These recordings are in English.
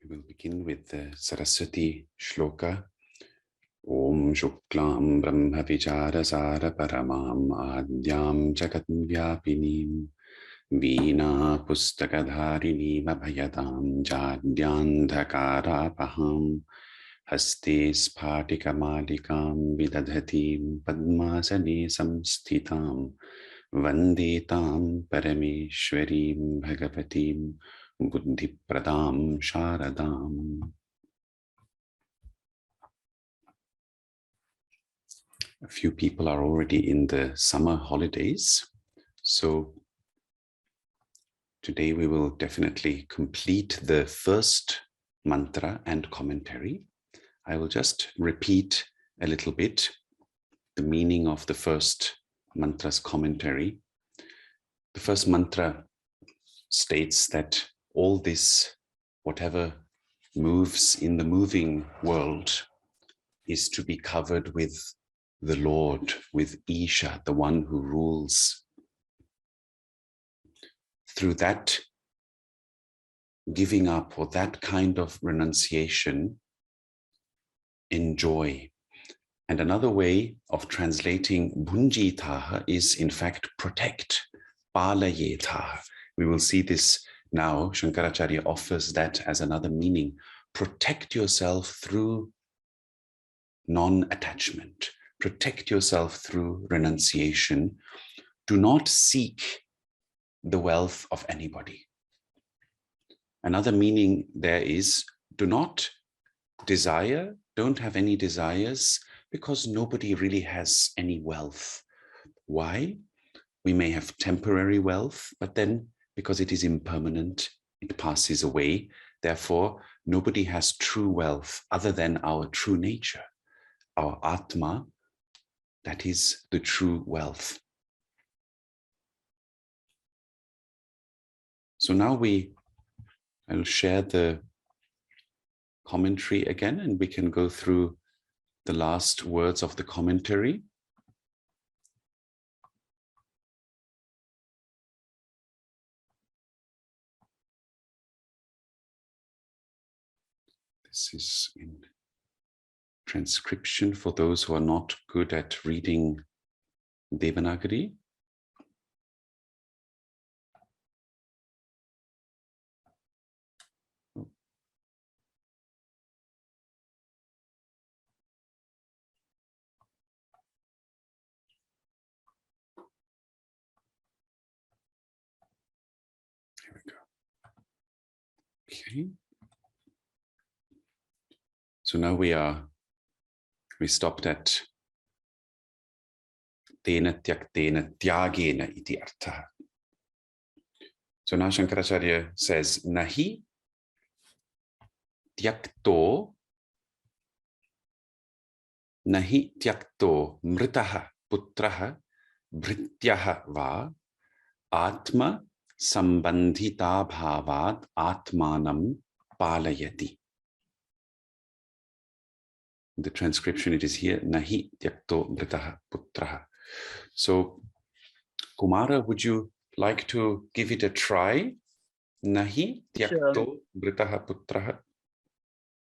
We'll begin with the Saraswati shloka. Om Shuklam Brahma Vichara Sara Paramam Adyam Jagat Vyapinim Veena Pustakadharini Abhayadam Jadyandhakarapaham Haste Sphatikamalikam Vidadhatim Padmasane Samsthitam Vandetam Parameshwarim Bhagavatim Buddhipradam Sharadam. A few people are already in the summer holidays, so today we will definitely complete the first mantra and commentary. I will just repeat a little bit the meaning of the first mantra's commentary. The first mantra states that all this, whatever moves in the moving world, is to be covered with the Lord, with Isha, the one who rules. Through that giving up or that kind of renunciation, enjoy. And another way of translating bhunjitaha is in fact protect, palayetaha. We will see this now. Shankaracharya offers that as another meaning. Protect yourself through non-attachment. Protect yourself through renunciation. Do not seek the wealth of anybody. Another meaning there is do not desire, don't have any desires, because nobody really has any wealth. Why? We may have temporary wealth, but then because it is impermanent, it passes away. Therefore, nobody has true wealth other than our true nature, our Atma. That is the true wealth. So now I'll share the commentary again, and we can go through the last words of the commentary. This is in transcription for those who are not good at reading Devanagari. Here we go. Okay. So now we stopped at tena tyaktena tyagena iti artha. So now Shankaracharya says, nahi tyakto mritaha putraha bhrityaha va atma sambandhita bhavad atmanam palayati. In the transcription, it is here, nahi tyakto mritaha putraha. So, Kumara, would you like to give it a try? Nahi tyakto mritaha putraha.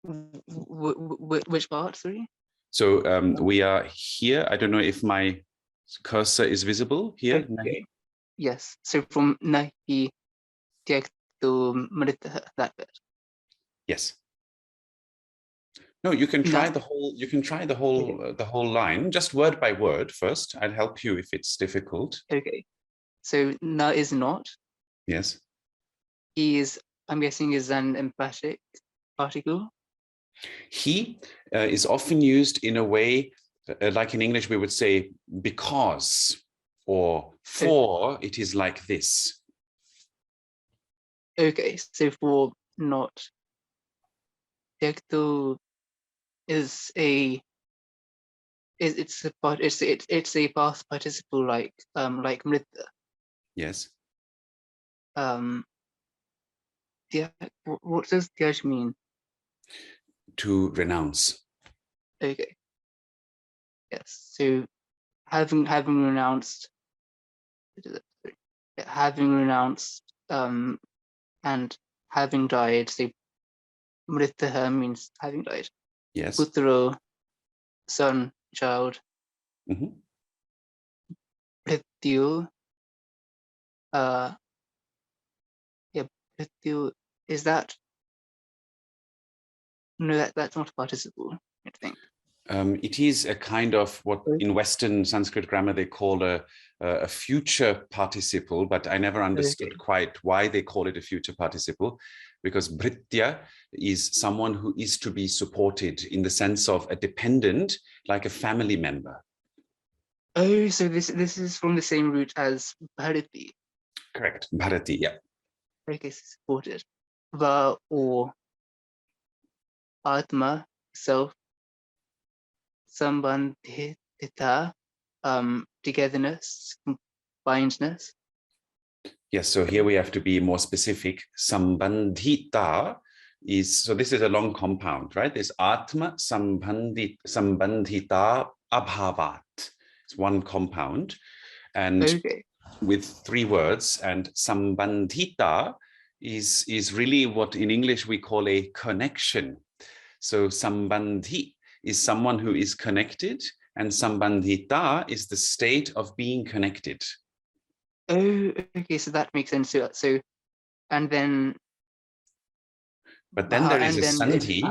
Which part, sorry? So we are here. I don't know if my cursor is visible here. Okay. Nahi. Yes. So from nahi tyakto mritaha, that bit. Yes. No, you can try the whole. You can try the whole line, just word by word first. I'll help you if it's difficult. Okay. So na is not. Yes. He is, I'm guessing, is an emphatic particle. He is often used in a way, like in English, we would say because or for. Okay. It is like this. Okay, so for not. Tyakto is it's a past participle like mrita. Yes. What does tyaj mean? To renounce. Okay. Yes. So having renounced and having died, so Mritaha means having died. Yes. Putro, son, child. Mhm. Prityu, yeah, Prityu, is that? No, that's not a participle, I think. It is a kind of what in Western Sanskrit grammar they call a future participle, but I never understood quite why they call it a future participle, because bhritya is someone who is to be supported in the sense of a dependent, like a family member. Oh, so this is from the same root as Bharati. Correct, bharati, yeah. Okay, supported. Va or Atma, self, Sambandhita, togetherness, combinedness. Yes, so here we have to be more specific. Sambandhita is, so this is a long compound, right? There's Atma Sambandhita Abhavat. It's one compound. And with 3 words, and Sambandhita is really what in English we call a connection. So Sambandhi is someone who is connected, and Sambandhita is the state of being connected. Oh, okay, so that makes sense. So and then, but then there is a sandhi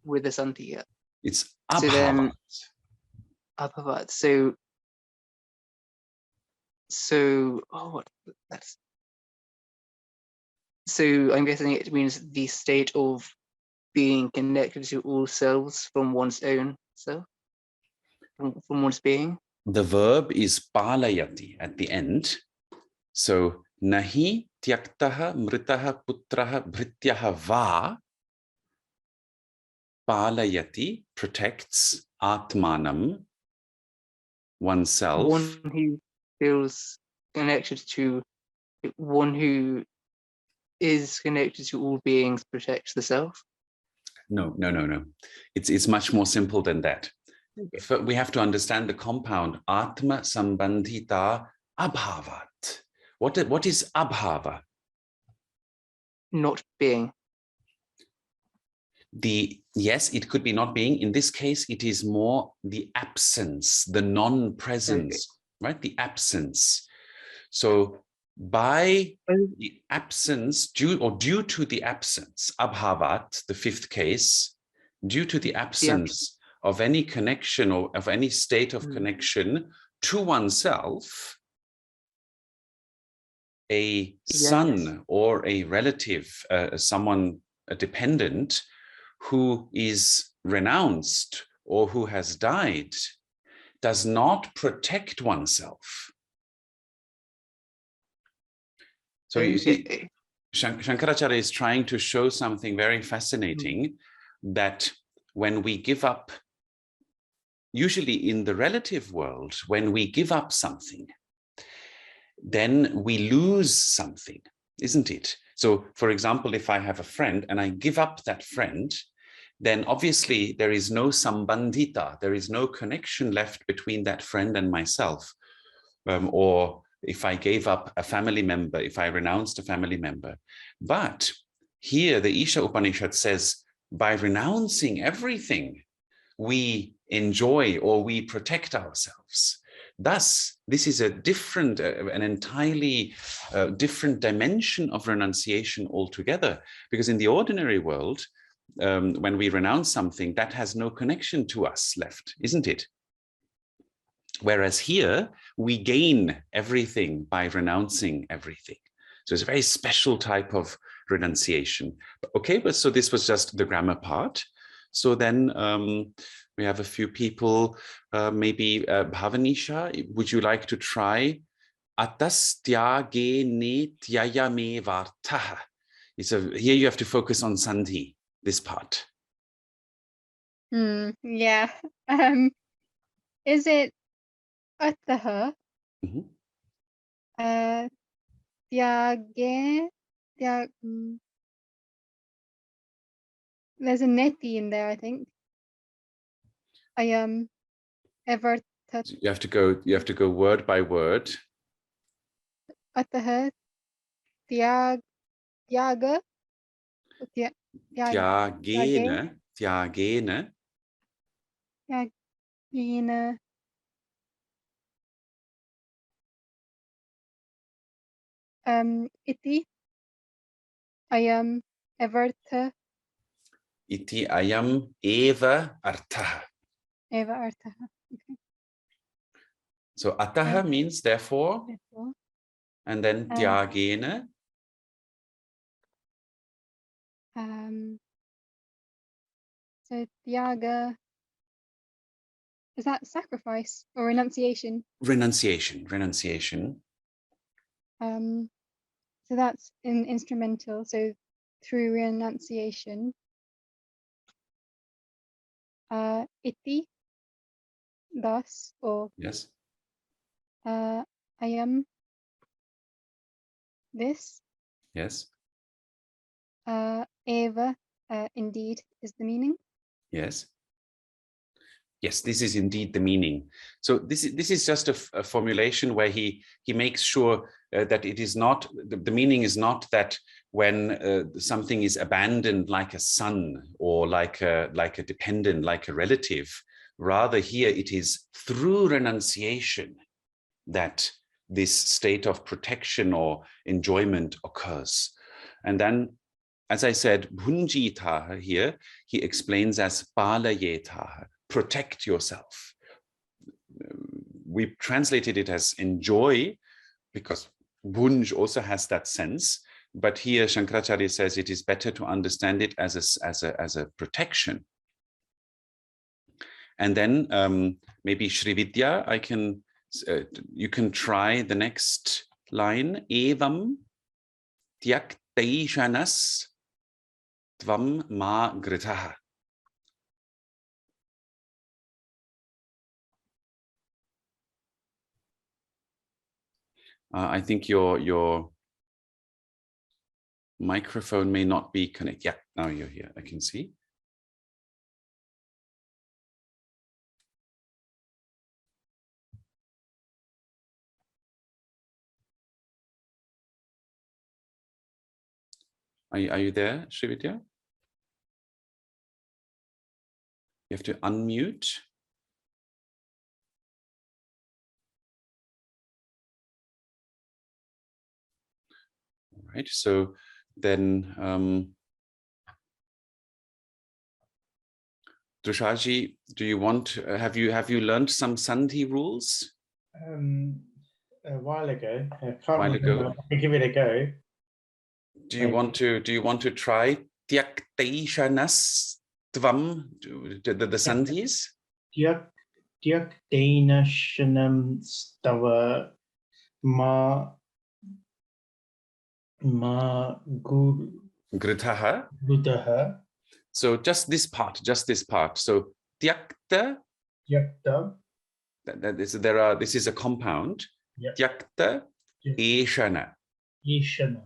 with a sandhi. Yeah. It's abhavat. So then abhavat. So what that's. So I'm guessing it means the state of being connected to all selves from one's own self, from one's being. The verb is palayati at the end. So nahi tyaktaha mritaha putraha bhrityaha va palayati, protects atmanam, oneself. One who feels connected to, one who is connected to all beings protects the self. No. It's much more simple than that. Okay. We have to understand the compound atma sambandhita abhavat. What is abhava? Not being. Yes, it could be not being. In this case, it is more the absence, the non-presence, right? The absence. So by the absence, due to the absence, abhavat, the 5th case, due to the absence of any connection or of any state of connection to oneself, a son or a relative, someone, a dependent, who is renounced or who has died, does not protect oneself. So you see, Shankaracharya is trying to show something very fascinating, that when we give up, usually in the relative world, when we give up something, then we lose something, isn't it? So, for example, if I have a friend and I give up that friend, then obviously there is no sambandhita, there is no connection left between that friend and myself. Or if I gave up a family member, if I renounced a family member. But here the Ishavasya-Upanishad says, by renouncing everything, we enjoy or we protect ourselves. Thus, this is a different, an entirely different dimension of renunciation altogether. Because in the ordinary world, when we renounce something, that has no connection to us left, isn't it? Whereas here, we gain everything by renouncing everything. So it's a very special type of renunciation. Okay, but so this was just the grammar part. So then we have a few people, maybe Bhavanisha, would you like to try? Atas tyage ne tyaya me vartaha. Here you have to focus on sandhi, this part. Yeah. Is it ataha? Tyage? There's a neti in there, I think. Ever. You have to go word by word. Ataha. Tyaga. tyagena, Tyagena. Iti. Ayam. Evartha. iti ayam eva arthaha. Eva arthaha. Okay. So ataha means therefore, Therefore. and then tyagena. So Tyaga, is that sacrifice or renunciation? Renunciation. So that's in instrumental. So through renunciation. Iti, thus, or Yes. I am this. Yes. Eva, indeed, is the meaning. Yes. Yes, this is indeed the meaning. So this is just a formulation where he makes sure that it is not, the meaning is not that when something is abandoned like a son or like a dependent, like a relative, rather here it is through renunciation that this state of protection or enjoyment occurs. And then, as I said, bhunjitaha here, he explains as palayetaha, protect yourself. We translated it as enjoy because bhunj also has that sense, but here Shankaracharya says it is better to understand it as a protection. And then maybe Srividya, you can try the next line. Evam tyaktaishanas tvam ma gritaha. I think your microphone may not be connected. Yeah, now you're here. I can see. Are you there, Srividya? You have to unmute. All right, so then Drishaji, do you want, have you learned some Sandhi rules? A while ago. I can't remember. I can give it a go. Do you want to try tyaktaishanas tvam, the Sandhis? Tyaktainashanam stava ma Gritaha. gutaha. So just this part. So tyakta. Tyakta. This is a compound. Yep. Tyakta eshana. Ishana.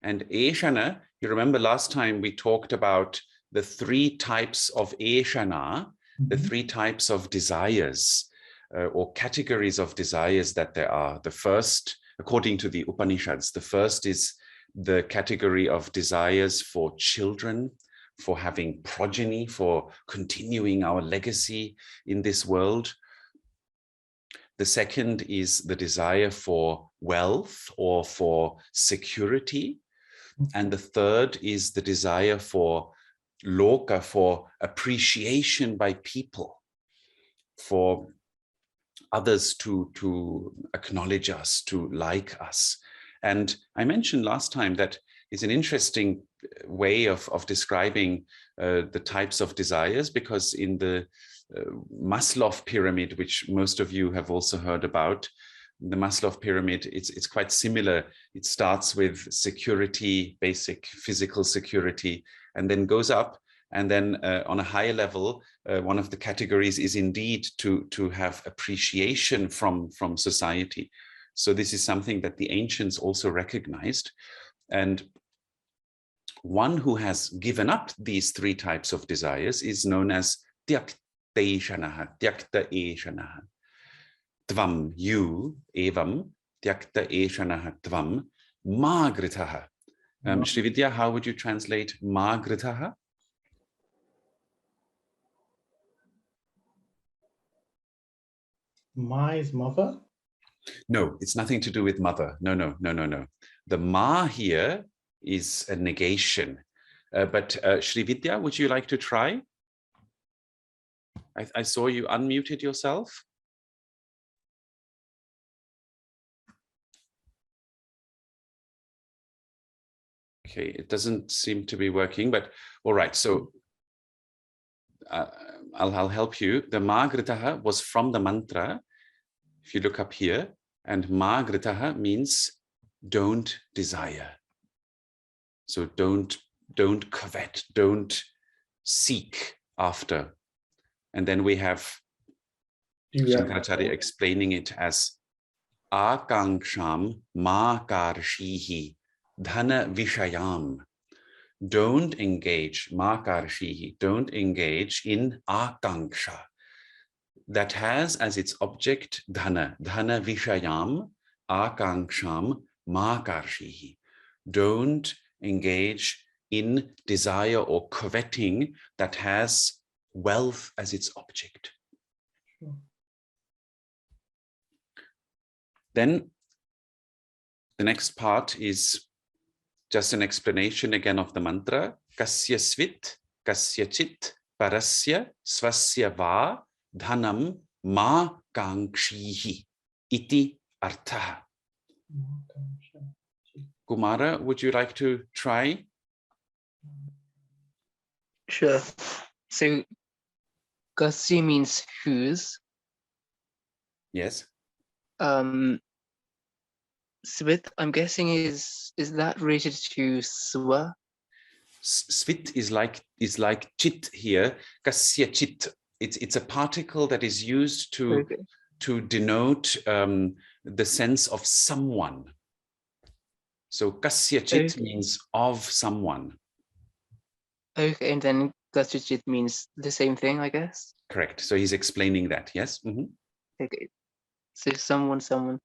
And eshana, you remember last time we talked about the three types of eshana, the three types of desires or categories of desires that there are. The first, according to the Upanishads, the first is the category of desires for children, for having progeny, for continuing our legacy in this world. The second is the desire for wealth or for security. And the third is the desire for loka, for appreciation by people, for others to acknowledge us, to like us. And I mentioned last time that is an interesting way of describing the types of desires, because in the Maslow pyramid, which most of you have also heard about, the Maslow pyramid, it's quite similar. It starts with security, basic physical security, and then goes up. And then on a higher level, one of the categories is indeed to have appreciation from society. So this is something that the ancients also recognized. And one who has given up these three types of desires is known as tyaktaishanaha, tyaktaishanaha. Tvam, you, evam, tyaktaishanaha tvam, ma gritaha. Srividya, how would you translate ma gritaha? Ma is mother? No, it's nothing to do with mother. No, no, no, no, no. The ma here is a negation. But Srividya, would you like to try? I saw you unmuted yourself. Okay, it doesn't seem to be working, but all right. So I'll help you. The ma gritaha was from the mantra. If you look up here, and ma gritaha means don't desire. So don't covet, don't seek after. And then we have Shankaracharya explaining it as akanksham ma karshihi dhana vishayam. Don't engage, ma karshihi, don't engage in akanksha that has as its object dhana vishayam akanksham ma karshihi. Don't engage in desire or coveting that has wealth as its object. Sure. Then the next part is just an explanation again of the mantra. Kasya svit, kasya chit, parasya, swasya va, dhanam ma kangshihi iti artha. Kumara, would you like to try? Sure. So kasya means whose. Yes. Svit, I'm guessing is that related to swa? Svit is like chit here. Kasya chit. It's a particle that is used to denote the sense of someone. So kasya chit means of someone. Okay, and then kasya chit means the same thing, I guess. Correct. So he's explaining that. Yes. Okay. So someone.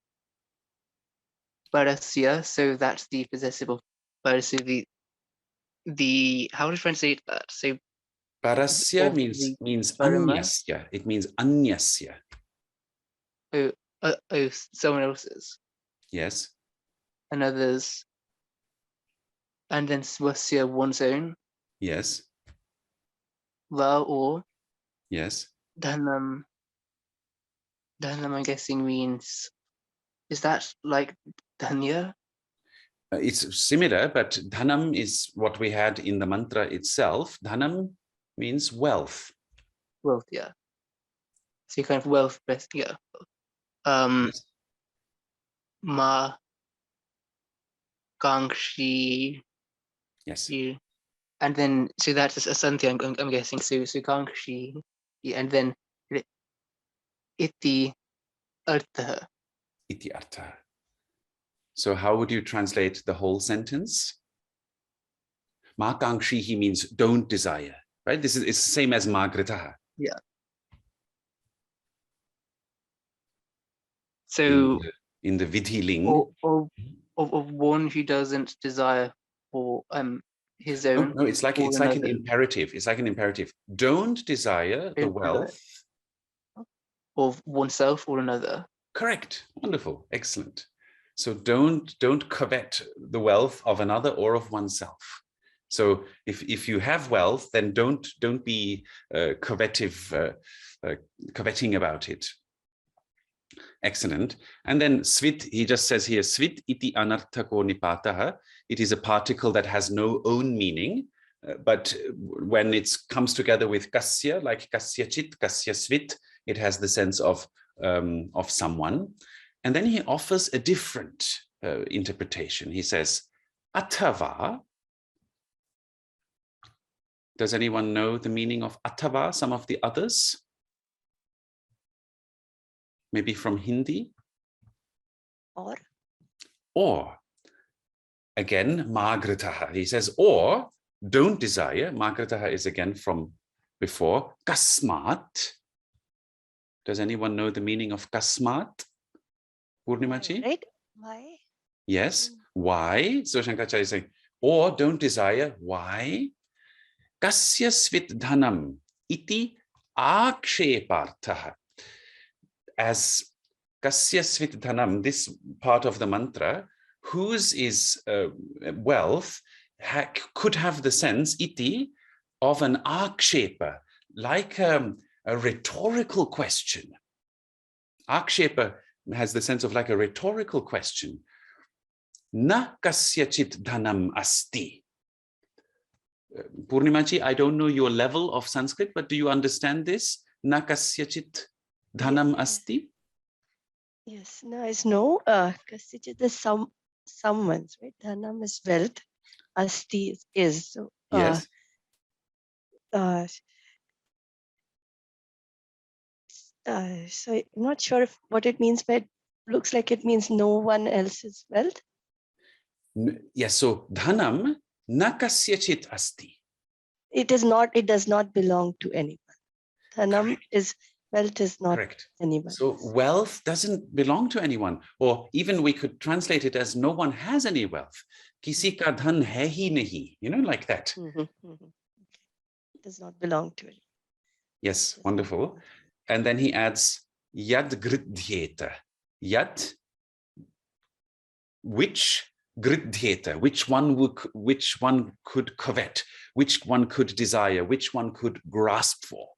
Parasya, so that's the possessive of parasya, the how to translate that? So Parasya of means parama. anyasya. It means anyasya. Oh, someone else's. Yes. Another's. And then swasya, one's own. Yes. Va or Yes. dhanam. Dhanam, I'm guessing means, is that like dhanya? It's similar, but dhanam is what we had in the mantra itself. Dhanam means wealth. Wealth, yeah. So kind of wealth, yeah. Yes. Ma Gangshi. Yes. And then so that's a something I'm guessing. So Gangshi, yeah, and then iti artha. Iti artha. So how would you translate the whole sentence? Ma kangshihi means don't desire, right? It's the same as ma gritaha. Yeah. So in the vidhi ling. Of one who doesn't desire for his own. No, it's like an imperative. It's like an imperative. Don't desire the wealth of oneself or another. Correct. Wonderful. Excellent. So don't covet the wealth of another or of oneself. So if you have wealth, then don't be coveting about it. Excellent. And then svit, he just says here, svit iti anarthako nipataha. It is a particle that has no own meaning, but when it comes together with kasya, like kasya chit, kasya svit, it has the sense of someone. And then he offers a different interpretation. He says, atava. Does anyone know the meaning of atava, some of the others? Maybe from Hindi? Or. Again, magritaha. He says, or, don't desire. Magritaha is again from before. Kasmat. Does anyone know the meaning of kasmat? Purnimachi? Right? Why? Yes. Why? So Shankaracharya is saying, or don't desire. Why? Kasya svit dhanam iti aksheparthaha. As kasya svit dhanam, this part of the mantra, whose is wealth, could have the sense, iti, of an akshepa, like a rhetorical question. Akshepa has the sense of like a rhetorical question. Na kasyachit dhanam asti. Purnimaji, I don't know your level of Sanskrit, but do you understand this? Na kasyachit dhanam asti? Yes, no, it's no. Kasyachit is someone's, right? Dhanam is wealth. Asti is. So, Yes. So I'm not sure what it means, but it looks like it means no one else's wealth. Yes, so dhanam na kasyachit asti. It is not, it does not belong to anyone. Dhanam is, wealth is not anyone. So wealth doesn't belong to anyone. Or even we could translate it as no one has any wealth. Kisi ka dhan hai hi nahi, you know, like that. Okay. It does not belong to it. Yes, wonderful. And then he adds yad gridhyeta. Yad, which gridhyeta, which one could covet, which one could desire, which one could grasp for.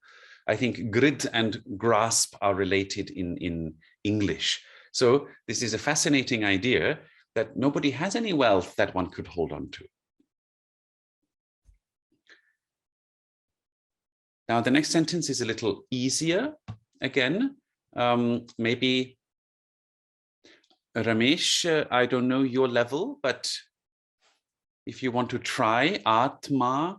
I think grid and grasp are related in English. So this is a fascinating idea that nobody has any wealth that one could hold on to. Now, the next sentence is a little easier. Again, maybe Ramesh, I don't know your level, but if you want to try, Atma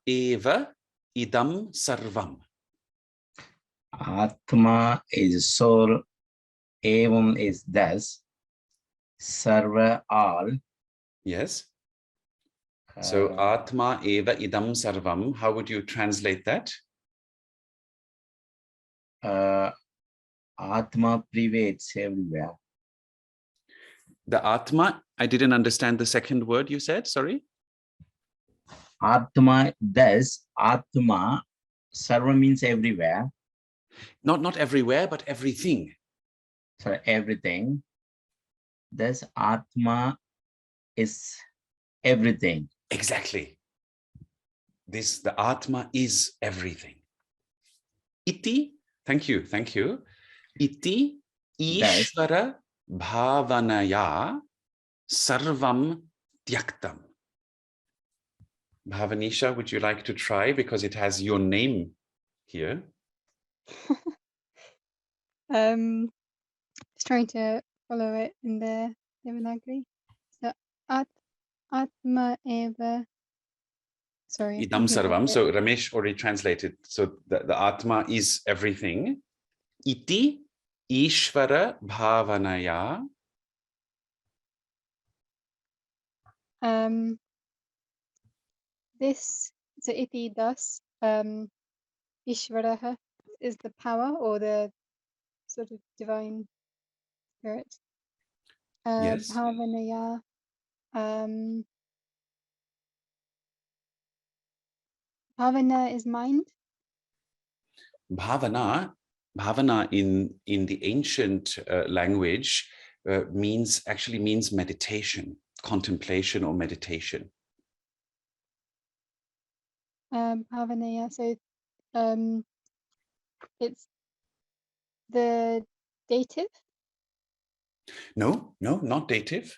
eva idam sarvam. Atma is soul, evam is thus, sarva all. Yes. So Atma eva idam sarvam, how would you translate that? Atma prevails everywhere. The Atma, I didn't understand the second word you said, sorry. Atma, thus, Atma, sarva means everywhere. Not everywhere, but everything. So everything. Thus, Atma is everything. Exactly. The Atma is everything. Iti, thank you. Iti Ishvara bhavanaya sarvam tyaktam. Bhavanisha, would you like to try, because it has your name here? Just trying to follow it in the Devanagari. So Atma eva. Sorry. Idam sarvam. So Ramesh already translated. So the Atma is everything. Iti Ishvara bhavanaya. This, so iti thus, Ishvaraha is the power or the sort of divine spirit. Yes. Bhavanaya, bhavana is mind. Bhavana in the ancient language actually means meditation, contemplation or meditation. Bhavanaya, so it's the dative. No, not dative.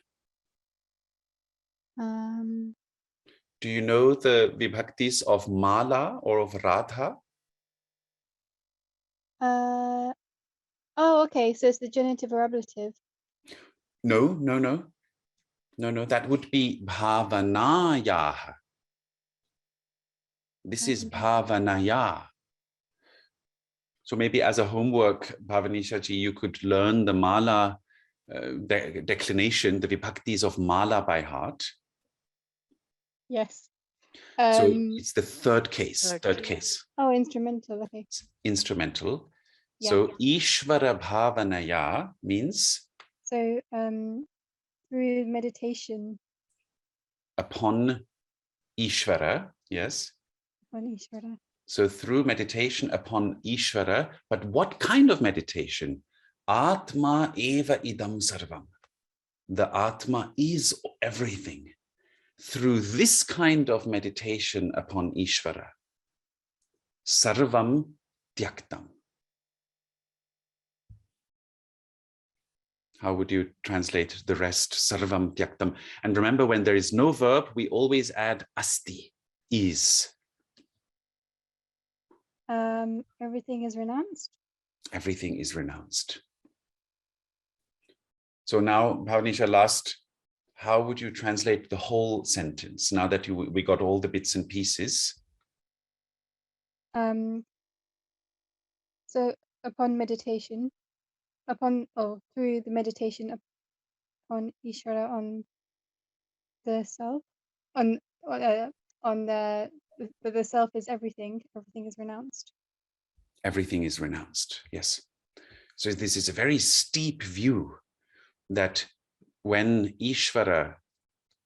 Do you know the vibhaktis of Mala or of Radha? Oh, okay. So it's the genitive or ablative. No. That would be bhavanaya. This is bhavanaya. So maybe as a homework, Bhavanisha-ji, you could learn the Mala declination, the vibhaktis of Mala by heart. Yes. So it's the third case. Oh, instrumental. Okay. It's instrumental. Yeah. So Ishvara Bhavanaya means? So through meditation upon Ishvara, yes. on Ishvara. So through meditation upon Ishvara, but what kind of meditation? Atma eva idam sarvam. The Atma is everything. Through this kind of meditation upon Ishvara, sarvam tyaktam. How would you translate the rest? Sarvam tyaktam. And remember, when there is no verb, we always add asti, is. Everything is renounced. Everything is renounced. So now, Bhavnisha, last, how would you translate the whole sentence now that we got all the bits and pieces? So upon meditation, through the meditation upon Ishvara, on the self, on the self is everything. Everything is renounced. Everything is renounced, yes. So this is a very steep view that when Ishvara,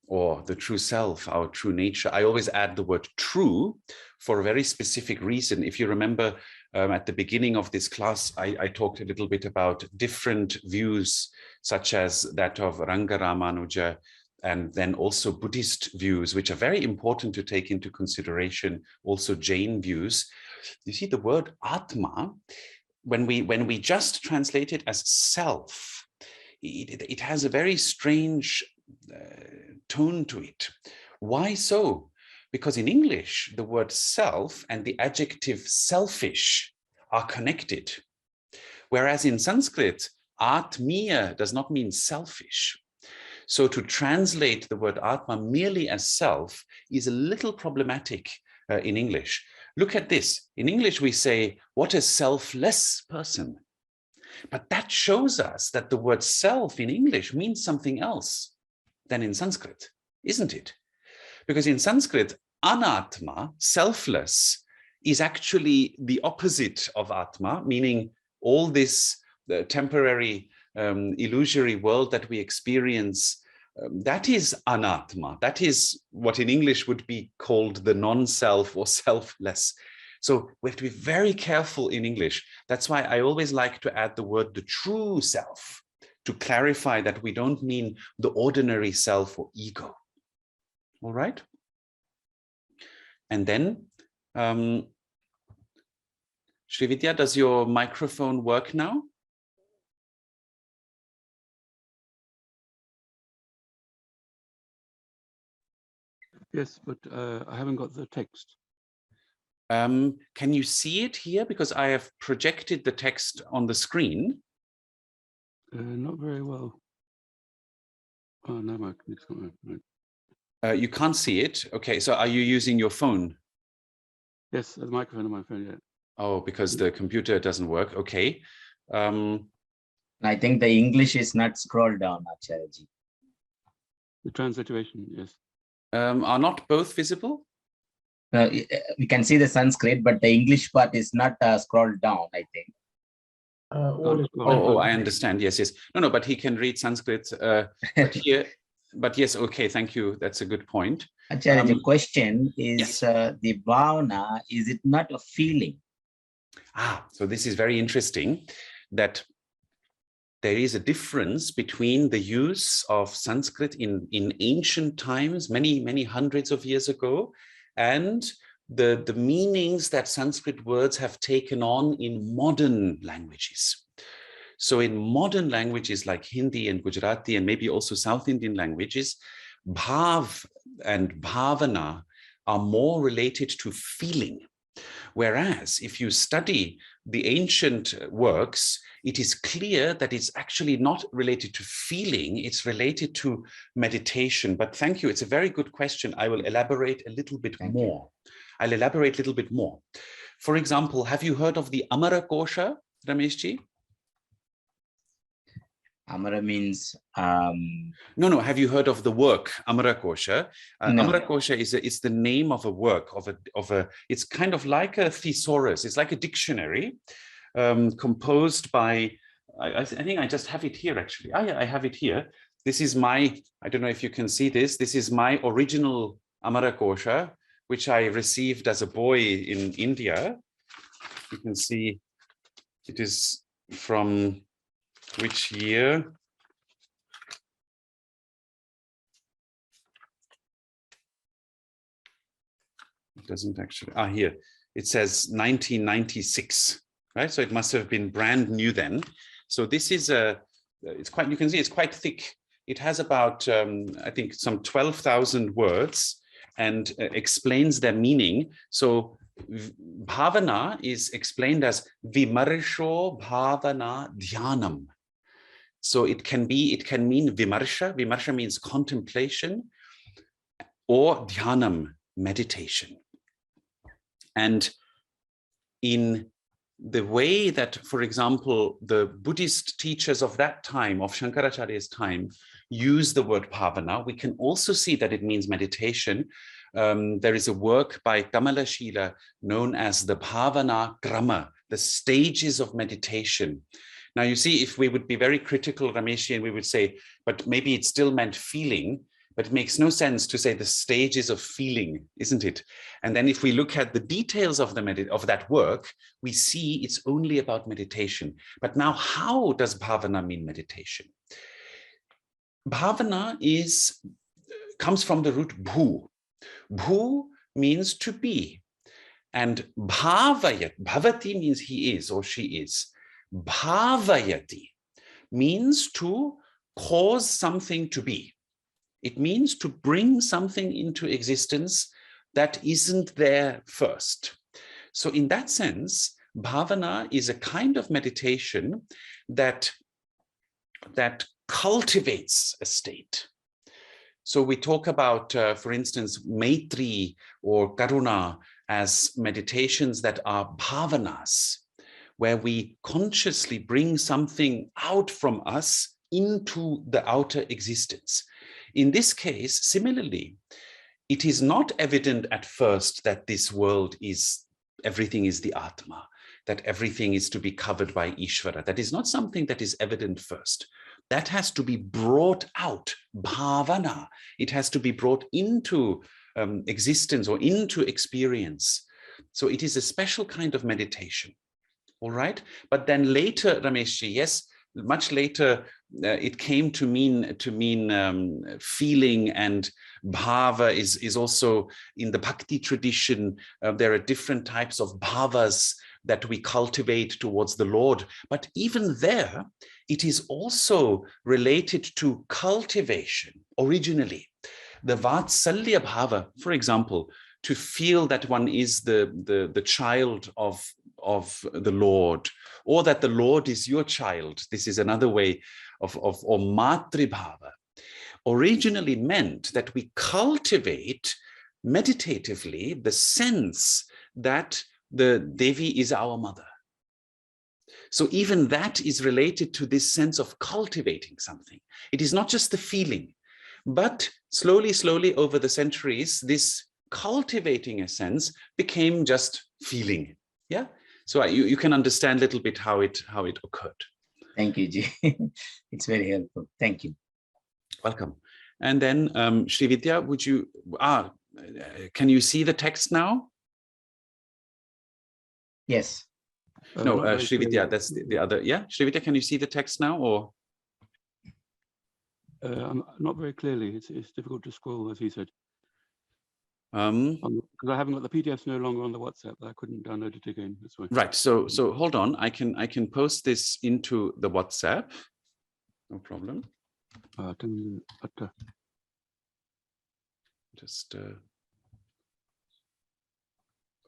or the true self, our true nature, I always add the word true for a very specific reason. If you remember, at the beginning of this class, I talked a little bit about different views, such as that of Ranga Ramanuja, and then also Buddhist views, which are very important to take into consideration, also Jain views. You see, the word Atma, when we just translate it as self, it has a very strange tone to it. Why so? Because in English, the word self and the adjective selfish are connected. Whereas in Sanskrit, Atmiya does not mean selfish. So to translate the word Atma merely as self is a little problematic in English. Look at this. In English, we say, what a selfless person. But that shows us that the word self in English means something else than in Sanskrit, isn't it? Because in Sanskrit, anatma, selfless, is actually the opposite of atma, meaning all this temporary, illusory world that we experience, that is anatma. That is what in English would be called the non-self or selfless. So we have to be very careful in English. That's why I always like to add the word the true self, to clarify that we don't mean the ordinary self or ego. All right? And then, Srividya, does your microphone work now? Yes, but I haven't got the text. Can you see it here? Because I have projected the text on the screen. Not very well. Oh, no, it's not right. You can't see it. Okay, so are you using your phone? Yes, the microphone on my phone, yeah. Oh, because the computer doesn't work. Okay. I think the English is not scrolled down, Acharyaji. The transliteration, yes. Are not both visible? We can see the Sanskrit, but the English part is not scrolled down, I think. I understand. Yes, yes. No, but he can read Sanskrit. But yes, okay, thank you. That's a good point. Acharya, the question is, yes. The bhavana, is it not a feeling? So this is very interesting, that there is a difference between the use of Sanskrit in ancient times, many hundreds of years ago, and the meanings that Sanskrit words have taken on in modern languages. So in modern languages like Hindi and Gujarati and maybe also South Indian languages, bhav and bhavana are more related to feeling. Whereas if you study the ancient works, it is clear that it's actually not related to feeling, it's related to meditation. But thank you, it's a very good question. I will elaborate a little bit more. I'll elaborate a little bit more. For example, have you heard of the Amara Kosha, Rameshji? Amara means No. Have you heard of the work Amara Kosha? No. Amara Kosha is the name of a work of a. It's kind of like a thesaurus. It's like a dictionary composed by. I think I just have it here actually. I have it here. This is my, I don't know if you can see this. This is my original Amarakosha, which I received as a boy in India. You can see it is from which year? It doesn't actually, here, it says 1996, right? So it must have been brand new then. So this is it's quite, you can see it's quite thick. It has about, I think, some 12,000 words and explains their meaning. So bhavana is explained as vimarsho bhavana dhyanam. So it can mean vimarsha. Vimarsha means contemplation, or dhyanam, meditation. And in the way that, for example, the Buddhist teachers of that time, of Shankaracharya's time, use the word bhavana, we can also see that it means meditation. There is a work by Kamalashila known as the Bhavana Krama, the stages of meditation. Now, you see, if we would be very critical, Rameshi, and we would say, but maybe it still meant feeling, but it makes no sense to say the stages of feeling, isn't it? And then if we look at the details of that work, we see it's only about meditation. But now, how does bhavana mean meditation? Bhavana comes from the root bhu. Bhu means to be. And bhavati means he is or she is. Bhavayati means to cause something to be. It means to bring something into existence that isn't there first. So in that sense, bhavana is a kind of meditation that cultivates a state. So we talk about, for instance, Maitri or Karuna as meditations that are bhavanas, where we consciously bring something out from us into the outer existence. In this case, similarly, it is not evident at first that this world is, everything is the Atma, that everything is to be covered by Ishvara. That is not something that is evident first. That has to be brought out, bhavana. It has to be brought into existence or into experience. So it is a special kind of meditation. All right. But then later, Rameshji, yes, much later, it came to mean feeling, and bhava is also in the bhakti tradition. There are different types of bhavas that we cultivate towards the Lord. But even there, it is also related to cultivation originally. The vatsalya bhava, for example, to feel that one is the child of the Lord, or that the Lord is your child. This is another way or matribhava, originally meant that we cultivate meditatively the sense that the Devi is our mother. So even that is related to this sense of cultivating something. It is not just the feeling, but slowly over the centuries, this cultivating a sense became just feeling. Yeah. So you can understand a little bit how it occurred. Thank you, Ji. It's very helpful. Thank you. Welcome. And then Srividya, would you, can you see the text now? Yes. No, Srividya, that's the other. Yeah, Srividya, can you see the text now, or? Not very clearly. It's difficult to scroll, as he said. Because I haven't got the PDFs no longer on the WhatsApp. I couldn't download it again. That's why. Right. So hold on. I can post this into the WhatsApp. No problem. Just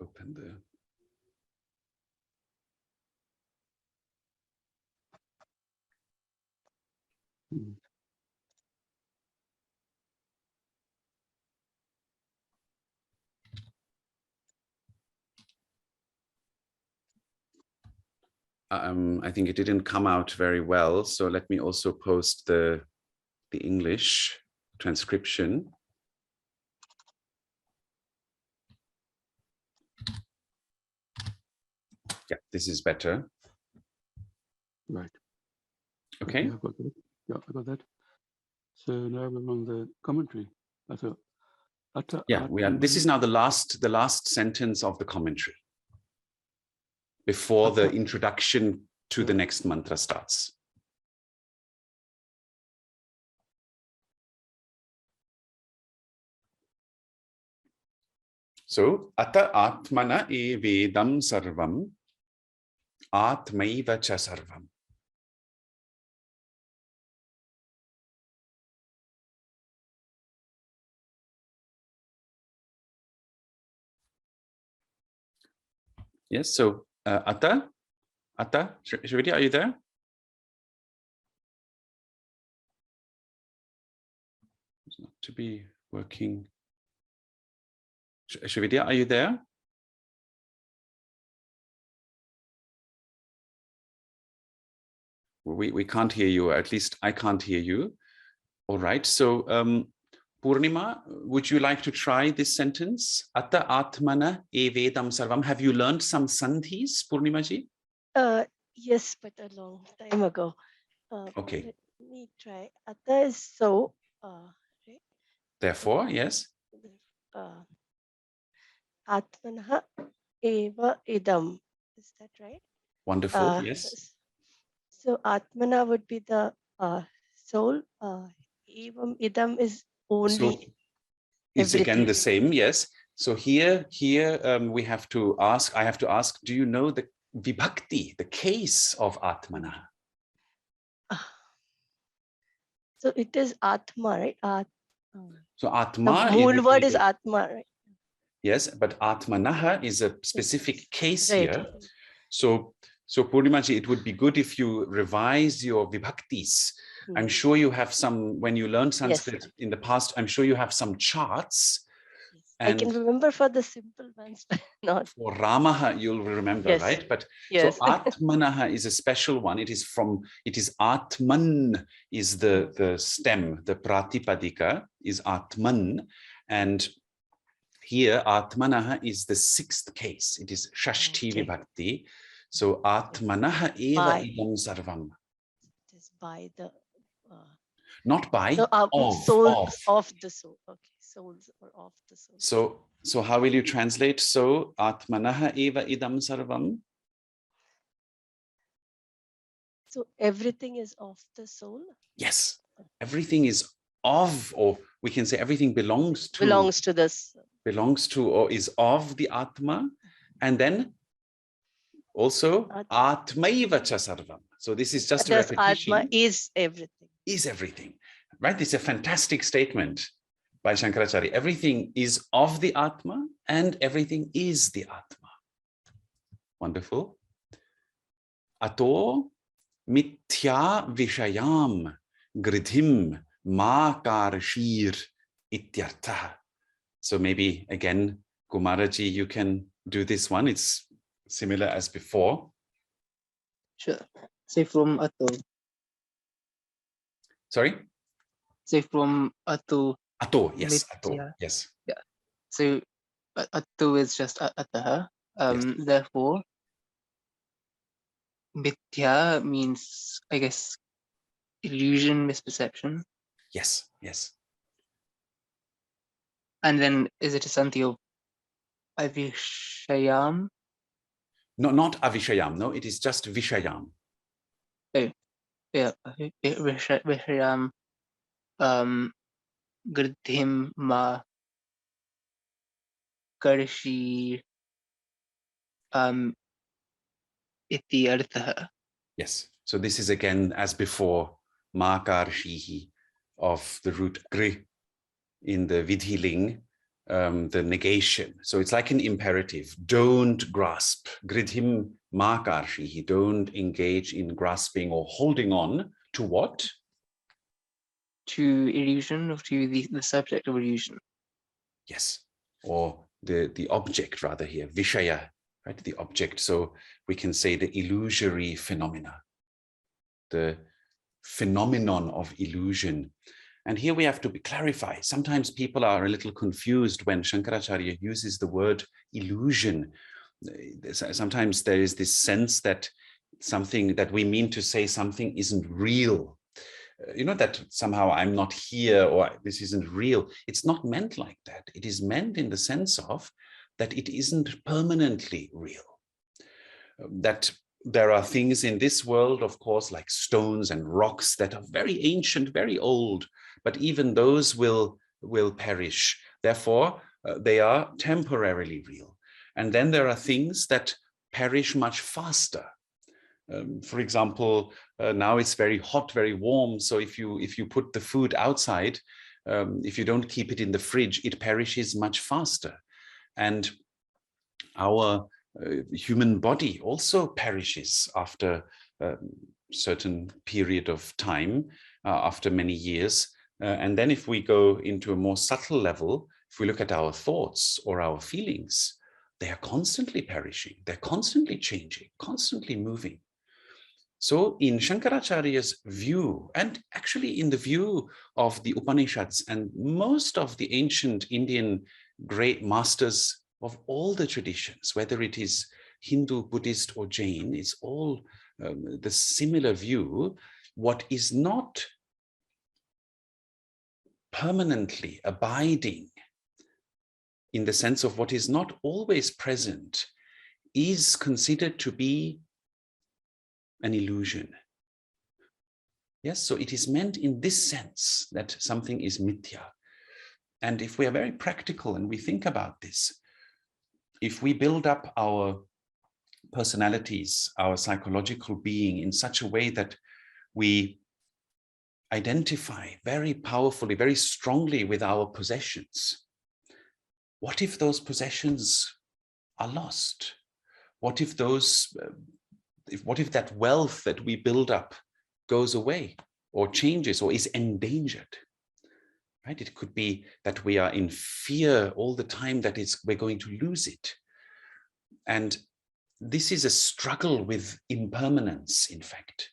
open the. I think it didn't come out very well. So let me also post the English transcription. Yeah, this is better. Right. Okay. I've got that. Yeah, I got that. So now we're on the commentary. Yeah, we are. This is now the last sentence of the commentary before the introduction to the next mantra starts. So, ata atmana evedam sarvam atmaiva cha sarvam. Yes, so Atta, Shraviti, are you there? It's not to be working. Shraviti, are you there? We can't hear you, or at least I can't hear you. All right, so Purnima, would you like to try this sentence? Atta atmana evedam sarvam. Have you learned some sandhis, Purnima ji? Yes, but a long time ago. Okay. Let me try. Atta is so, right? Therefore, yes. Atmanah eva idam. Is that right? Wonderful, yes. So Atmana would be the soul. Evam idam is only. So it's again the same, yes. So here we have to ask, I have to ask, do you know the vibhakti, the case of Atmana? So it is Atma, right? So Atma. The whole word is Atma, right? Yes, but Atmanaha is a specific case right. here. So Purnimaji, it would be good if you revise your vibhaktis. I'm sure you have some, when you learned Sanskrit in the past, I'm sure you have some charts. I can remember for the simple ones, but not. For Ramaha, you'll remember, right? But so Atmanaha is a special one. It is Atman is the stem, the Pratipadika is Atman. And here Atmanaha is the sixth case. It is Shashti Vibhakti. So Atmanaha eva idam sarvam. It is by the not by, souls of the soul. Okay, souls or of the soul. So how will you translate? So Atmanaha eva idam sarvam. So everything is of the soul? Yes, everything is of, or we can say everything belongs to. Belongs to this. Belongs to or is of the Atma. And then also Atmaiva cha sarvam. So this is just a repetition. Atma is everything. Is everything, right? It's a fantastic statement by Shankaracharya. Everything is of the Atma and everything is the Atma. Wonderful. Ato mithya vishayam gridhim ma karshir ityartha. So maybe again, Kumaraji, you can do this one. It's similar as before. Sure. Say from Ato. Sorry? Say from Ato. Ato, yes. Mithya. Ato, yes. Yeah. So Ato is just Ataha. Therefore, Mithya means, I guess, illusion, misperception. Yes, yes. And then is it a Santi of Avishayam? No, not Avishayam. No, it is just Vishayam. Oh, yeah. Vishayam. Gridhim ma karshi iti artha. Yes. So this is again as before Makarshihi of the root gri in the Vidhiling, the negation. So it's like an imperative. Don't grasp. Gridhim Makarshihi. Don't engage in grasping or holding on to what? To illusion, or to the subject of illusion. Yes. Or the object rather here. Vishaya, right? The object. So we can say the illusory phenomena. The phenomenon of illusion. And here we have to clarify. Sometimes people are a little confused when Shankaracharya uses the word illusion. Sometimes there is this sense that something that we mean to say something isn't real. that somehow I'm not here or this isn't real. It's not meant like that. It is meant in the sense of that it isn't permanently real. That there are things in this world, of course, like stones and rocks that are very ancient, very old, but even those will perish. Therefore, they are temporarily real. And then there are things that perish much faster. For example, now it's very hot, very warm. So if you put the food outside, if you don't keep it in the fridge, it perishes much faster. And our human body also perishes after a certain period of time, after many years. And then if we go into a more subtle level, if we look at our thoughts or our feelings, they are constantly perishing. They're constantly changing, constantly moving. So in Shankaracharya's view, and actually in the view of the Upanishads and most of the ancient Indian great masters of all the traditions, whether it is Hindu, Buddhist, or Jain, it's all the similar view. What is not permanently abiding, in the sense of what is not always present, is considered to be an illusion. Yes, so it is meant in this sense that something is mithya. And if we are very practical and we think about this, if we build up our personalities, our psychological being in such a way that we identify very powerfully, very strongly with our possessions, what if those possessions are lost? What if what if that wealth that we build up goes away or changes or is endangered? Right? It could be that we are in fear all the time that we're going to lose it. And this is a struggle with impermanence, in fact.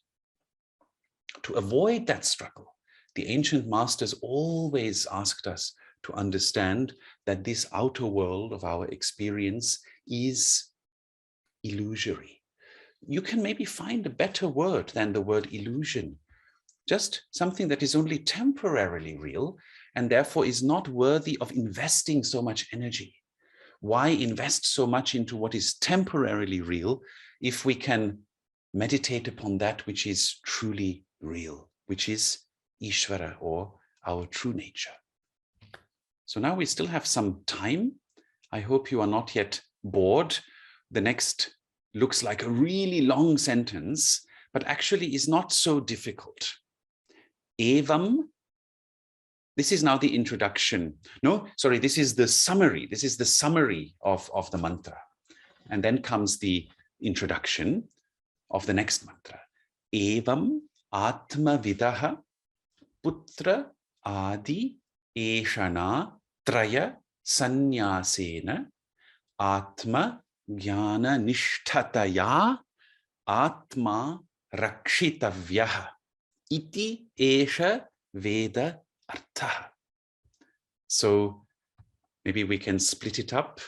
To avoid that struggle, the ancient masters always asked us to understand that this outer world of our experience is illusory. You can maybe find a better word than the word illusion, just something that is only temporarily real and therefore is not worthy of investing so much energy. Why invest so much into what is temporarily real if we can meditate upon that which is truly real, which is Ishvara, or our true nature? So now we still have some time. I hope you are not yet bored. The next looks like a really long sentence, but actually is not so difficult. Evam. This is now the introduction. No, sorry, this is the summary. This is the summary of the mantra. And then comes the introduction of the next mantra. Evam atma vidaha putra adi eshana traya sanyasena atma jnana nishthataya atma rakshitavyaha iti esha veda artha. So maybe we can split it up.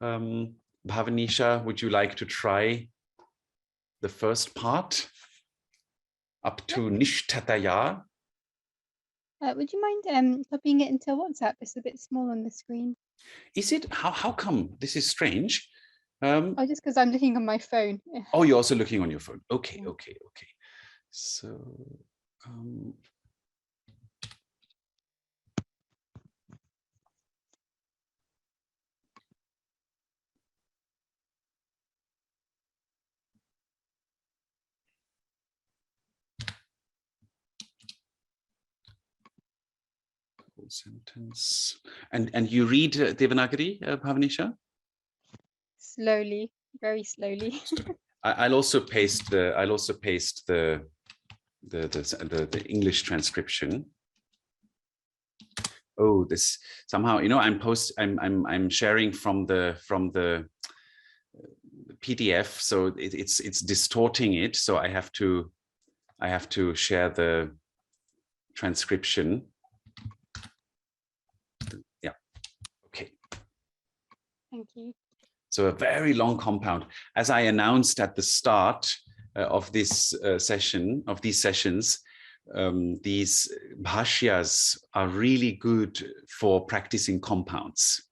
Bhavanisha, would you like to try the first part up to nishthataya? Would you mind copying it into WhatsApp? It's a bit small on the screen. Is it? How come? This is strange. Oh, just because I'm looking on my phone. Oh, you're also looking on your phone. Okay, Yeah. okay. So whole sentence. And you read Devanagari, Bhavanisha? Slowly, very slowly. I'll also paste the English transcription. Oh, this somehow, I'm sharing from the PDF, so it's distorting it. So I have to share the transcription. Yeah. Okay. Thank you. So a very long compound. As I announced at the start of this session, of these sessions, these bhashyas are really good for practicing compounds.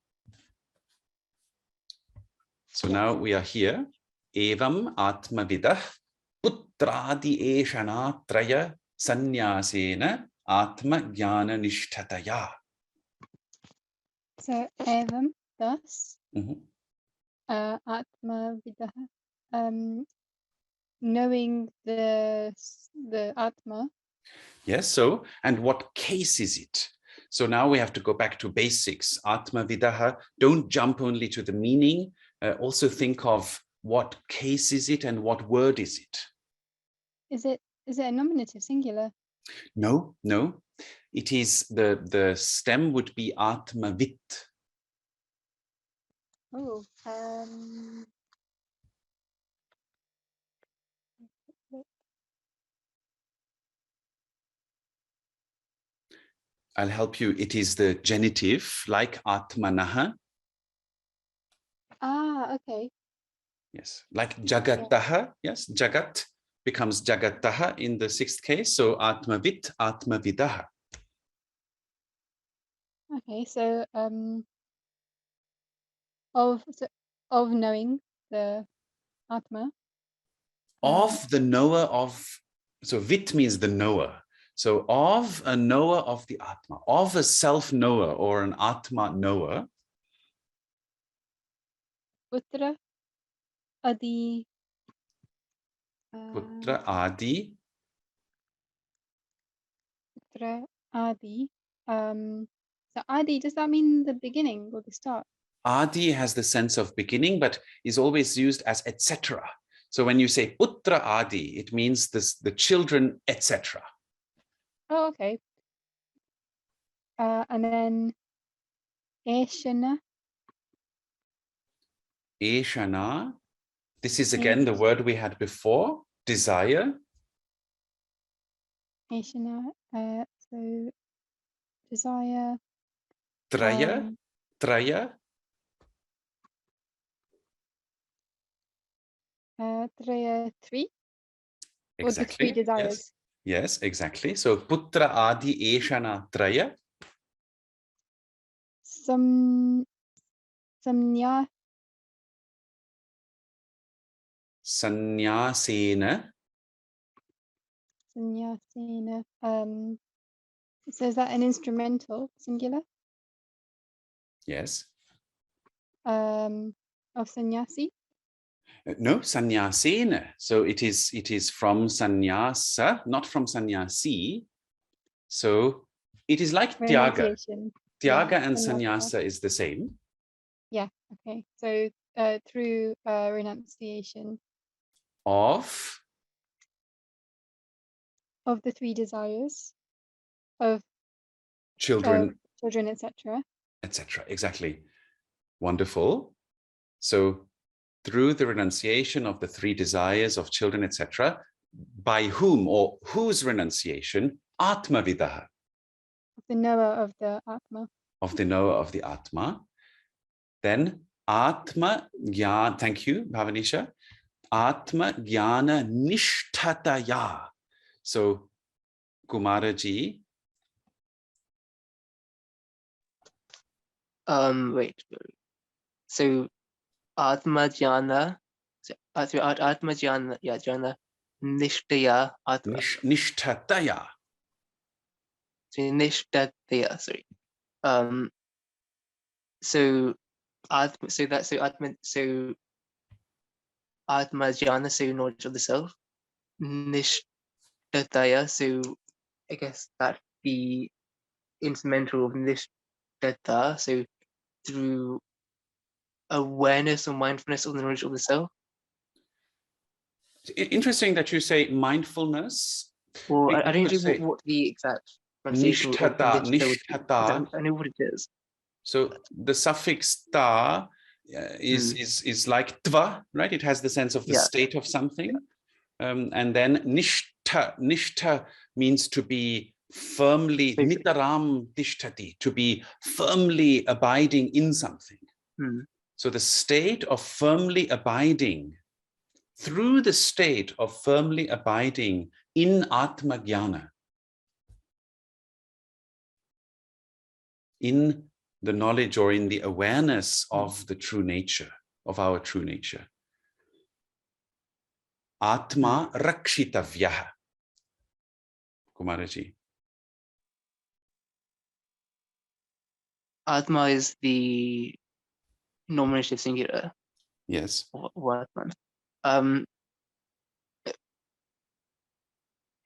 So now we are here. Evam atmavidah putradi eshanatraya sannyasena atma jnana nishthataya. So evam, thus, Mhm. atma vidah, knowing the atma. Yes, so, and what case is it? So now we have to go back to basics. Atma vidaha, don't jump only to the meaning, also think of what case is it and what word is it? Is it a nominative singular? No, no. It is the stem would be atmavit. Oh, I'll help you. It is the genitive, like atmanaha. okay. Yes, like jagataha. Yes, jagat becomes jagataha in the sixth case. So atmavit, atmavidaha. Okay, so of knowing the atma. Of the knower of, so vit means the knower. So of a knower of the Atma, of a self-knower or an Atma knower. Putra adi. Putra adi. Putra adi. So adi, does that mean the beginning or the start? Adi has the sense of beginning, but is always used as etc. So when you say putra adi, it means this, the children, etc. Oh, okay. And then eshana. Eshana. This is again the word we had before, desire. Eshana. So desire. Traya. Traya. Traya, three. Exactly. Or the three desires. Yes, exactly. So putra adi eshana traya. Samnya. Sannyasena. Sannyasena. So is that an instrumental singular? Yes. Of sannyasi? No, sannyasena. So it is from sannyasa, not from sannyasi. So it is like tyaga. Renunciation. Tyaga and sannyasa. sannyasa is the same. Yeah, okay. So through renunciation Of the three desires of children, etc. etc. Exactly. Wonderful. So through the renunciation of the three desires of children, etc., by whom or whose renunciation? Atma vidaha. The knower of the Atma. Of the knower of the Atma. Then Atma Jnana, thank you, Bhavanisha. Atma Jnana Nishthataya. So Kumaraji. Wait. So Atma Jnana. So Atma Jnana, yeah, Jnana Nishtaya Atma. Nishthataya. So Nishtaya, sorry. So Atma, so Atma Jnana, so knowledge of the self. Nishtaya, so I guess that the instrumental of Nishtata, so through awareness or mindfulness of the knowledge of the self. Interesting that you say mindfulness. Well, I don't know what the exact pronunciation of Nishtata. I know what it is. So the suffix ta is like tva, right? It has the sense of the state of something. And then nishtha means to be firmly, nitaram tishtati, to be firmly abiding in something. So the state of firmly abiding, through the state of firmly abiding in Atma Jnana, in the knowledge or in the awareness of the true nature, of our true nature. Atma rakshitavyah. Kumaraji. Atma is the nominative singular. Yes. Atman.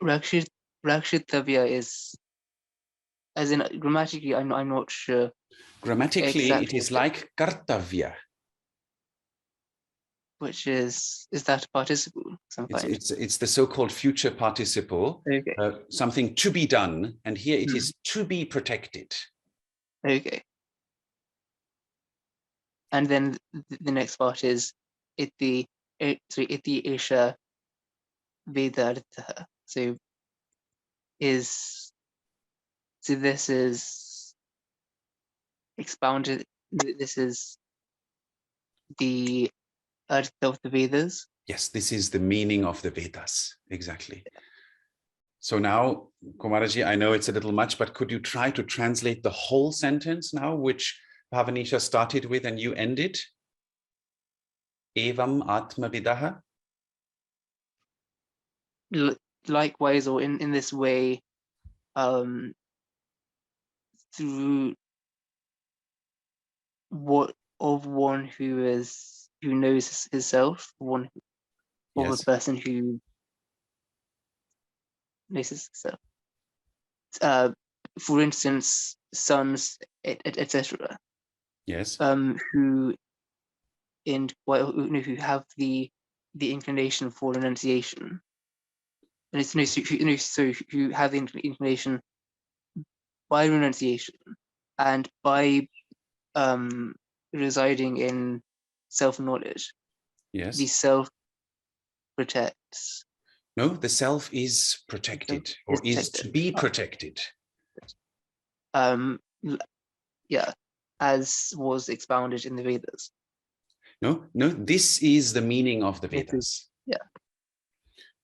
Rakshitavya is, as in grammatically, I'm not sure. Grammatically, exactly, it is like kartavya. Which is that a participle? It's the so-called future participle, Okay. Something to be done, and here it is to be protected. Okay. And then the next part is iti isha vedartha. So this is expounded. This is the artha of the Vedas. Yes, this is the meaning of the Vedas, exactly. So now, Kumaraji, I know it's a little much, but could you try to translate the whole sentence now, which Bhavanisha started with and you ended? Evam atma vidaha. Likewise, or in this way, through one who knows himself, of a person who knows himself. For instance, sons, etc. Yes. Who have the inclination for renunciation, and it's so who have the inclination by renunciation and by residing in self-knowledge. Yes. The self protects. No, the self is protected or is to be protected. Yeah, as was expounded in the Vedas. No, this is the meaning of the Vedas. Yeah.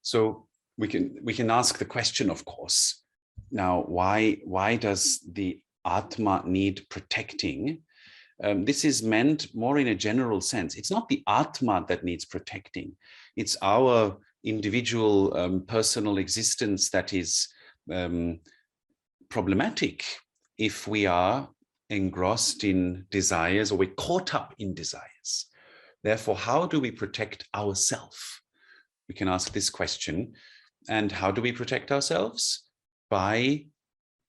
So we can ask the question, of course. Now, why does the Atma need protecting? This is meant more in a general sense. It's not the Atma that needs protecting. It's our individual personal existence that is problematic if we are engrossed in desires or we're caught up in desires. Therefore, how do we protect ourselves? We can ask this question. And how do we protect ourselves? By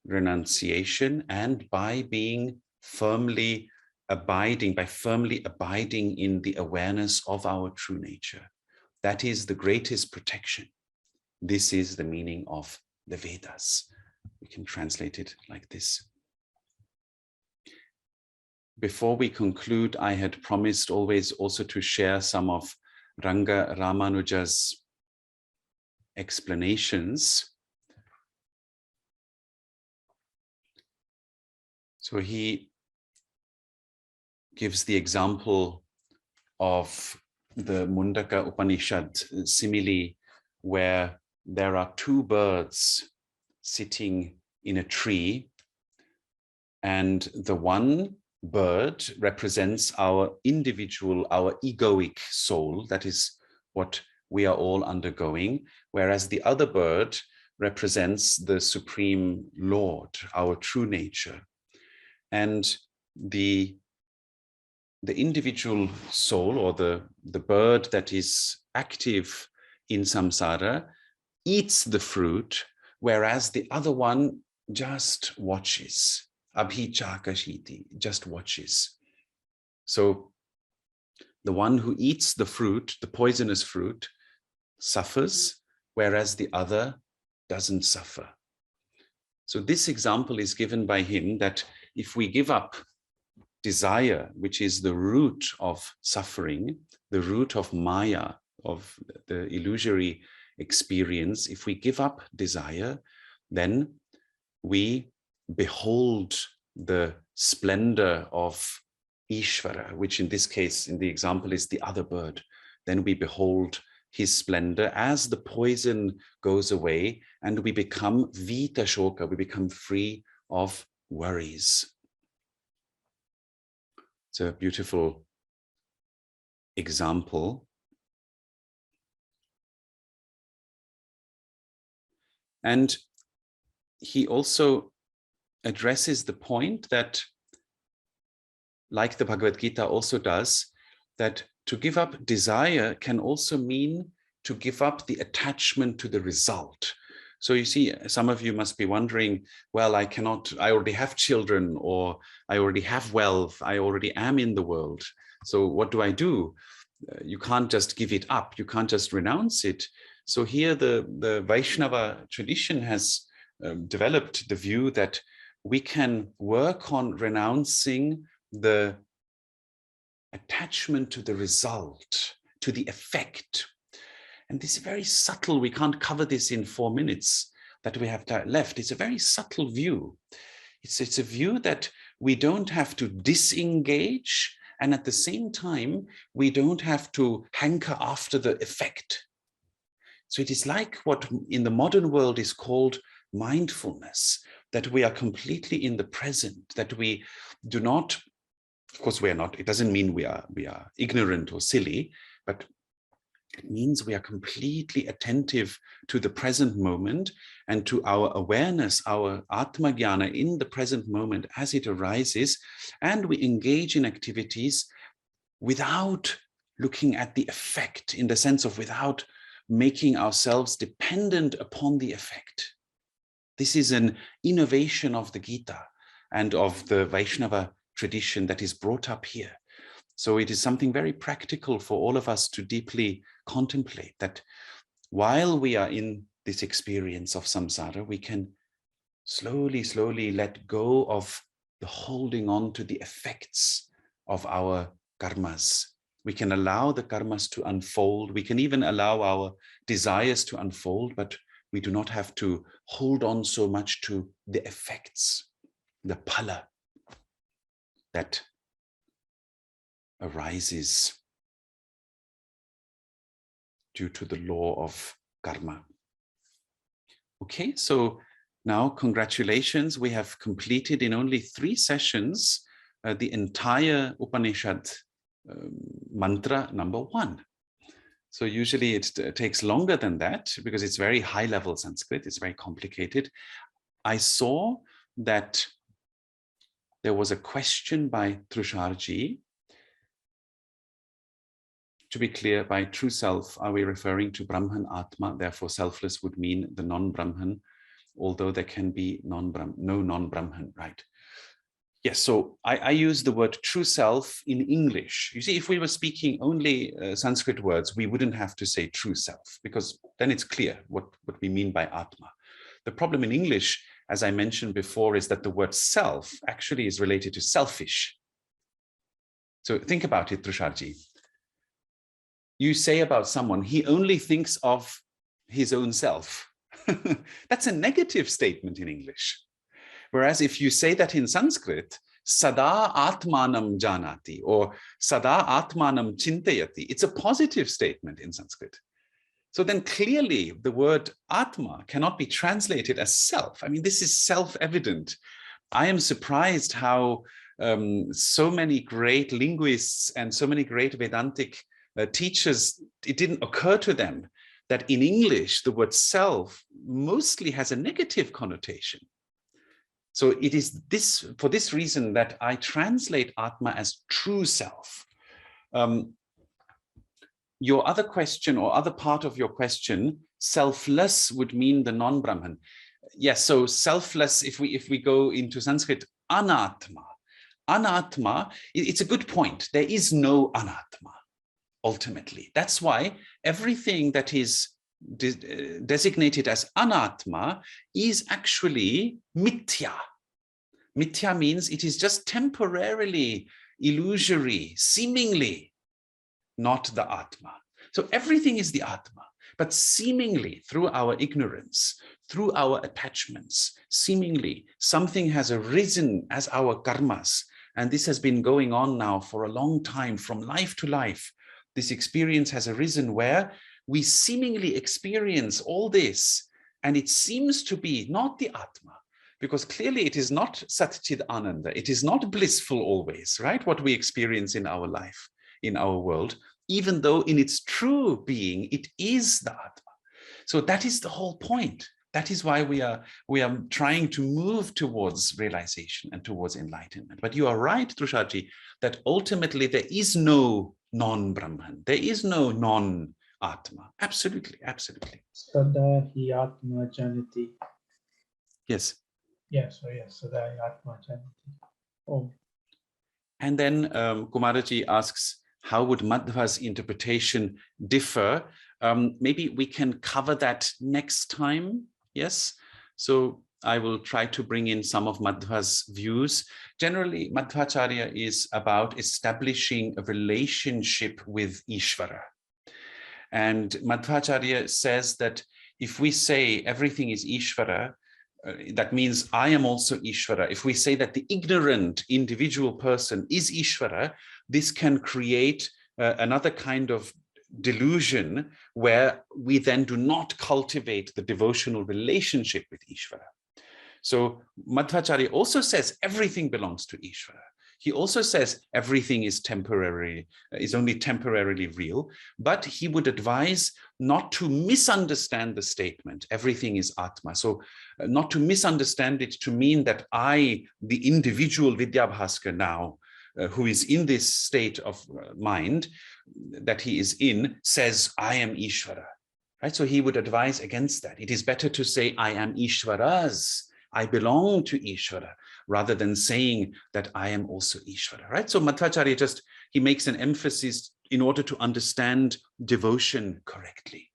renunciation and by being firmly abiding in the awareness of our true nature. That is the greatest protection. This is the meaning of the Vedas. We can translate it like this. Before we conclude, I had promised always also to share some of Ranga Ramanuja's explanations. So he gives the example of the Mundaka Upanishad simile, where there are two birds sitting in a tree, and the one bird represents our individual, our egoic soul. That is what we are all undergoing, whereas the other bird represents the Supreme Lord, our true nature. And the individual soul, or the bird that is active in samsara, eats the fruit, whereas the other one just watches. Abhichakashiti, just watches. So the one who eats the fruit, the poisonous fruit, suffers, whereas the other doesn't suffer. So this example is given by him that if we give up desire, which is the root of suffering, the root of Maya, of the illusory experience, if we give up desire, then we behold the splendor of Ishvara, which in this case, in the example, is the other bird. Then we behold his splendor as the poison goes away, and we become Vita Shoka, we become free of worries. It's a beautiful example. And he also addresses the point that, like the Bhagavad Gita also does, that to give up desire can also mean to give up the attachment to the result. So you see, some of you must be wondering, well, I already have children, or I already have wealth, I already am in the world. So what do I do? You can't just give it up, you can't just renounce it. So here the Vaishnava tradition has developed the view that we can work on renouncing the attachment to the result, to the effect. And this is very subtle. We can't cover this in 4 minutes that we have left. It's a very subtle view. It's a view that we don't have to disengage, and at the same time, we don't have to hanker after the effect. So it is like what in the modern world is called mindfulness, that we are completely in the present, that we do not, of course we are not, it doesn't mean we are ignorant or silly, but it means we are completely attentive to the present moment and to our awareness, our Atma Jnana in the present moment as it arises, and we engage in activities without looking at the effect, in the sense of without making ourselves dependent upon the effect. This is an innovation of the Gita and of the Vaishnava tradition that is brought up here. So it is something very practical for all of us to deeply contemplate, that while we are in this experience of samsara, we can slowly, slowly let go of the holding on to the effects of our karmas. We can allow the karmas to unfold. We can even allow our desires to unfold, but we do not have to hold on so much to the effects, the phala that arises due to the law of karma. Okay, so now congratulations, we have completed in only 3 sessions the entire Upanishad mantra number 1. So usually it takes longer than that because it's very high level Sanskrit, it's very complicated. I saw that there was a question by Trusharji. To be clear, by true self, are we referring to Brahman Atma? Therefore, selfless would mean the non-Brahman, although there can be no non-Brahman, right? Yes, so I use the word true self in English. You see, if we were speaking only Sanskrit words, we wouldn't have to say true self, because then it's clear what we mean by Atma. The problem in English, as I mentioned before, is that the word self actually is related to selfish. So think about it, Trusharji. You say about someone, he only thinks of his own self. That's a negative statement in English. Whereas if you say that in Sanskrit, sada atmanam janati or sada atmanam chintayati, it's a positive statement in Sanskrit. So then clearly the word atma cannot be translated as self. I mean, this is self-evident. I am surprised how so many great linguists and so many great Vedantic teachers, it didn't occur to them that in English, the word self mostly has a negative connotation. So it is for this reason that I translate Atma as true self. Your other question or other part of your question, selfless would mean the non-Brahman. Yes, so selfless, if we go into Sanskrit, anatma. Anatma, it's a good point. There is no anatma, ultimately. That's why everything that is designated as anatma is actually mithya. Mithya means it is just temporarily illusory, seemingly not the Atma. So everything is the Atma, but seemingly through our ignorance, through our attachments, seemingly something has arisen as our karmas. And this has been going on now for a long time, from life to life. This experience has arisen where we seemingly experience all this, and it seems to be not the Atma. because clearly it is not Satchid Ananda. It is not blissful always, right? What we experience in our life, in our world, even though in its true being, it is the Atma. So that is the whole point. That is why we are trying to move towards realization and towards enlightenment. But you are right, Trushaji, that ultimately there is no non-Brahman. There is no non-Atma. Absolutely, absolutely. Sada hi Atma Janati. Yes. Yeah, so yes, Sada hi Atma Janati. Oh. And then Kumaraji asks, how would Madhva's interpretation differ? Maybe we can cover that next time. Yes. So I will try to bring in some of Madhva's views. Generally, Madhvacharya is about establishing a relationship with Ishvara. And Madhvacharya says that if we say everything is Ishvara, that means I am also Ishvara. If we say that the ignorant individual person is Ishvara, this can create another kind of delusion where we then do not cultivate the devotional relationship with Ishvara. So Madhvacharya also says everything belongs to Ishvara. He also says everything is temporary, is only temporarily real, but he would advise not to misunderstand the statement, everything is Atma. So not to misunderstand it to mean that I, the individual Vidyabhaskar now, who is in this state of mind that he is in, says, I am Ishvara. Right? So he would advise against that. It is better to say, I am Ishvara's. I belong to Ishvara, rather than saying that I am also Ishvara, right? So Madhvacharya he makes an emphasis in order to understand devotion correctly.